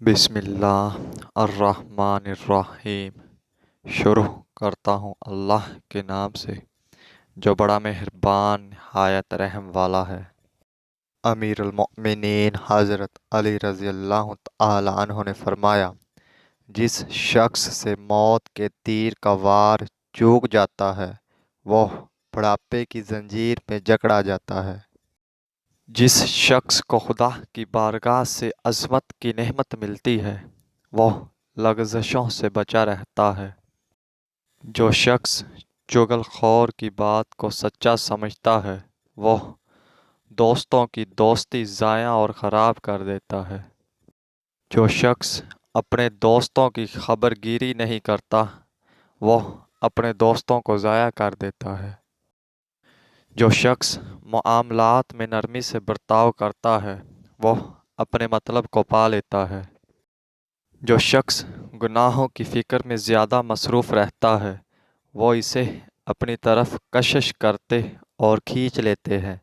बिस्मिल्लाह अर्रहमान अर्रहीम। शुरू करता हूँ अल्लाह के नाम से जो बड़ा मेहरबान निहायत रहम वाला है। अमीरुल मोमिनीन हज़रत अली रज़ी अल्लाह तआला अन्हु ने फरमाया, जिस शख्स से मौत के तीर का वार चूक जाता है वह बुढ़ापे की जंजीर में जकड़ा जाता है। जिस शख्स को खुदा की बारगाह से अज़मत की नेमत मिलती है वह लग़ज़शों से बचा रहता है। जो शख्स चुगलखोर की बात को सच्चा समझता है वह दोस्तों की दोस्ती ज़ाया और ख़राब कर देता है। जो शख्स अपने दोस्तों की खबरगिरी नहीं करता वह अपने दोस्तों को ज़ाया कर देता है। जो शख्स मुआमलात में नरमी से बर्ताव करता है वह अपने मतलब को पा लेता है। जो शख्स गुनाहों की फ़िक्र में ज़्यादा मसरूफ़ रहता है वो इसे अपनी तरफ कशिश करते और खींच लेते हैं।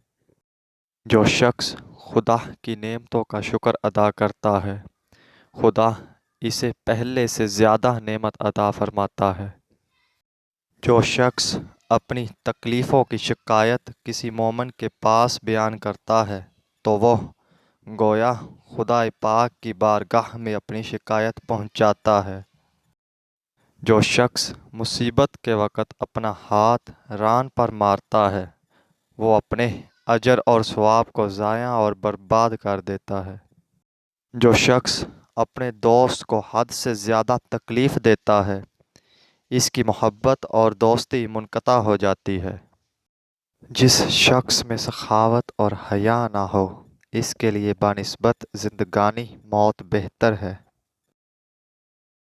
जो शख्स खुदा की नेमतों का शुक्र अदा करता है खुदा इसे पहले से ज़्यादा नेमत अता फरमाता है। जो शख्स अपनी तकलीफ़ों की शिकायत किसी मोमिन के पास बयान करता है तो वह गोया खुदा पाक की बारगाह में अपनी शिकायत पहुंचाता है। जो शख्स मुसीबत के वक़्त अपना हाथ रान पर मारता है वो अपने अजर और सवाब को ज़ाया और बर्बाद कर देता है। जो शख्स अपने दोस्त को हद से ज़्यादा तकलीफ़ देता है इसकी मोहब्बत और दोस्ती मुनक़ता हो जाती है। जिस शख्स में सखावत और हया ना हो इसके लिए बानिस्बत ज़िंदगानी मौत बेहतर है।